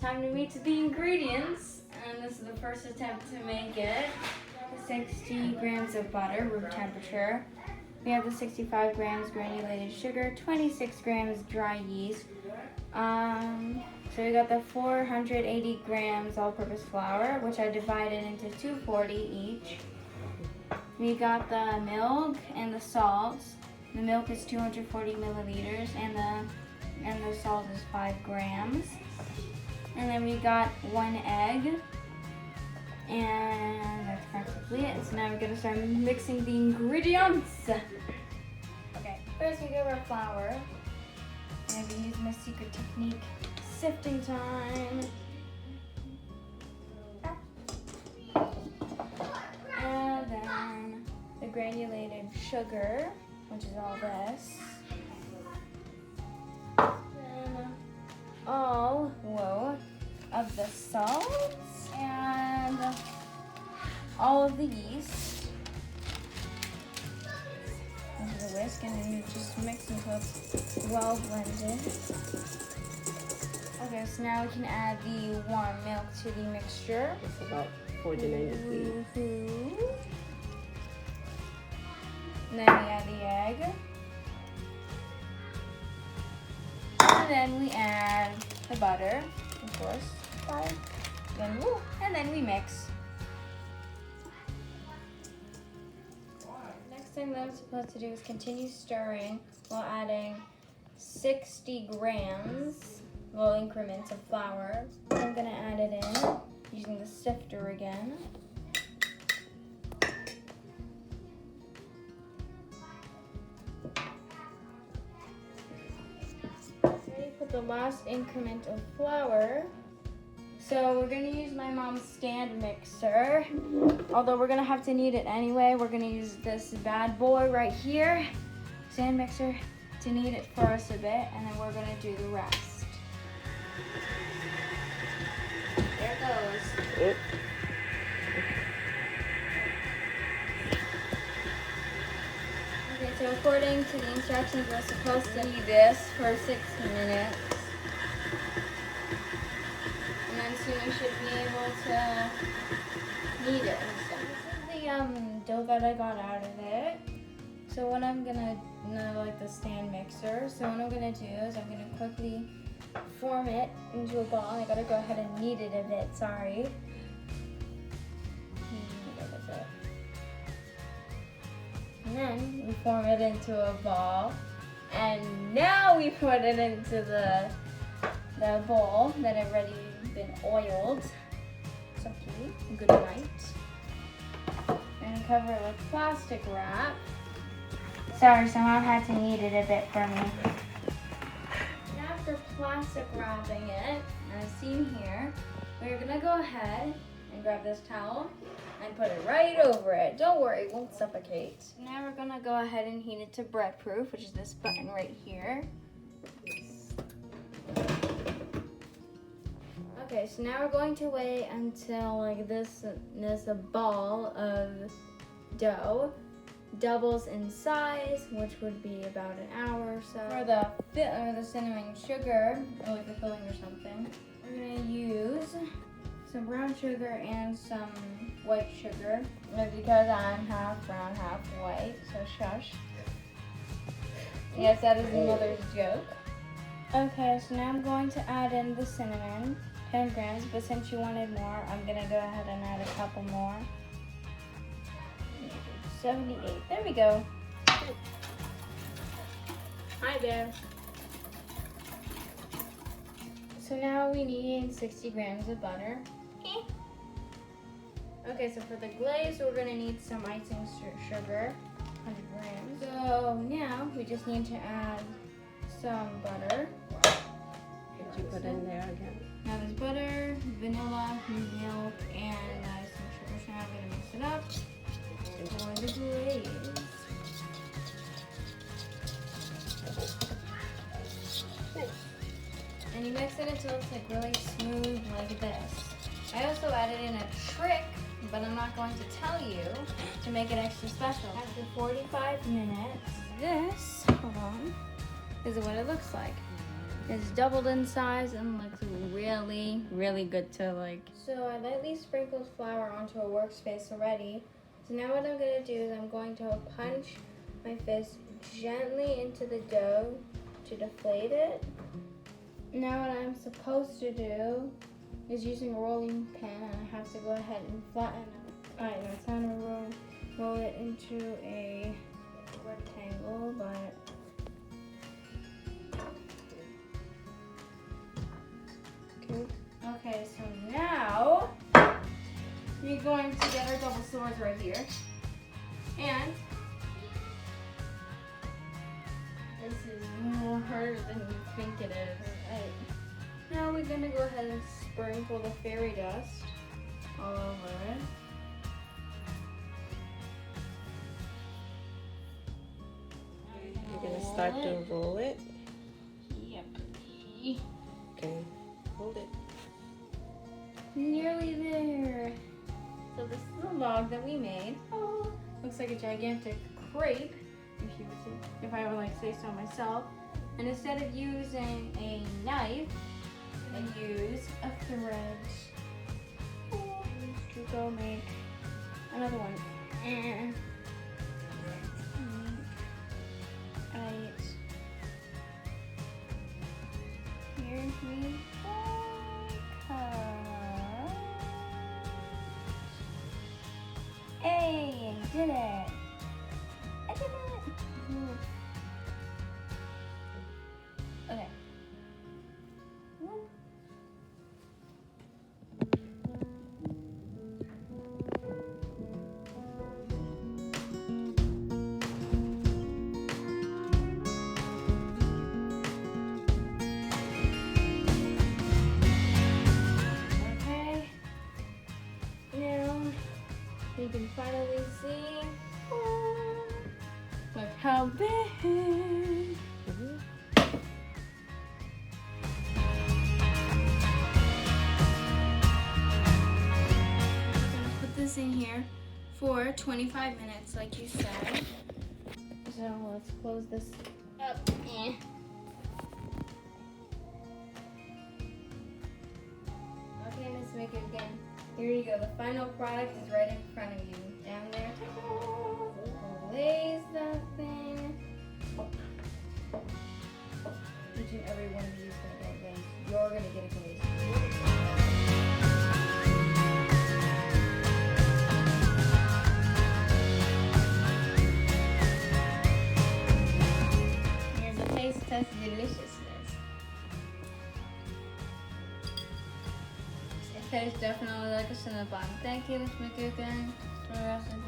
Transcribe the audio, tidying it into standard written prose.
Time to mix the ingredients, and this is the first attempt to make it. 60 grams of butter, room temperature. We have the 65 grams granulated sugar, 26 grams dry yeast. So we got the 480 grams all-purpose flour, which I divided into 240 each. We got the milk and the salt. The milk is 240 milliliters, and the salt is 5 grams. And then we got 1 egg, and that's practically it. So now we're gonna start mixing the ingredients. Okay, first we go our flour. I'm gonna use my secret technique, sifting time. And then the granulated sugar, which is all this. All of the salt and all of the yeast into the whisk, and then you just mix until it's well blended. Okay, so now we can add the warm milk to the mixture. It's about 49 degrees. And then we add the egg. And then we add the butter, of course. And then we mix. Next thing that I'm supposed to do is continue stirring while adding 60 grams, increments of flour. I'm gonna add it in using the sifter again. The last increment of flour. So we're gonna use my mom's stand mixer. Although we're gonna have to knead it anyway, we're gonna use this bad boy right here, stand mixer, to knead it for us a bit, and then we're gonna do the rest. There it goes. Okay, so according to the instructions, we're supposed to knead this for 6 minutes. And then soon we should be able to knead it and stuff. This is the dough that I got out of it. So what I'm gonna, like the stand mixer, so what I'm gonna do is I'm gonna quickly form it into a ball. I gotta go ahead and knead it a bit, sorry. And then we form it into a ball, and now we put it into the bowl that had already been oiled. So good night. And cover it with plastic wrap. Sorry, someone had to knead it a bit for me. After plastic wrapping it, as seen here, we're gonna go ahead and grab this towel and put it right over it. Don't worry, it won't suffocate. Now we're gonna go ahead and heat it to bread proof, which is this button right here. Okay, so now we're going to wait until like this ball of dough doubles in size, which would be about an hour or so. For the cinnamon sugar, or like the filling or something, we're gonna use some brown sugar and some white sugar, because I'm half brown, half white, so shush. Yes, that is the mother's joke. Okay, so now I'm going to add in the cinnamon, 10 grams, but since you wanted more, I'm gonna go ahead and add a couple more. 78, there we go. Hi there. So now we need 60 grams of butter. Okay, so for the glaze, we're gonna need some icing sugar, 100 grams. So now we just need to add some butter. What did you put in there again? Now there's butter, vanilla, milk, and some sugar. So now I'm gonna mix it up for the glaze. And you mix it until it's like really smooth like this. I also added in a trick, but I'm not going to tell you, to make it extra special. After 45 minutes, this, hold on, is what it looks like. It's doubled in size and looks really, really good to like. So I lightly sprinkled flour onto a workspace already. So now what I'm gonna do is I'm going to punch my fist gently into the dough to deflate it. Now what I'm supposed to do is using a rolling pin, and I have to go ahead and flatten it. Alright, now it's time to roll it into a rectangle, but okay, so now we're going to get our double swords right here. And this is more harder than you think it is. Now we're gonna go ahead and sprinkle the fairy dust all over it. You're gonna start to roll it. Yep. Okay, hold it. Nearly there. So this is the log that we made. Oh, looks like a gigantic crepe, if I would like say so myself. And instead of using a knife, I use a thread to go make another one. And here we go. Hey, I did it! I did it! Okay. You can finally see. Oh, look how big. I'm gonna put this in here for 25 minutes, like you said. So let's close this up. Okay, let's make it again. Here you go. The final product is right in front of you. Down there. Glaze that thing. Each and every one of you is going to get a glaze. You're going to get a glaze. Here's a taste test deliciousness. There's definitely like a cinnamon. Thank you, Miss McCook, for the recipe.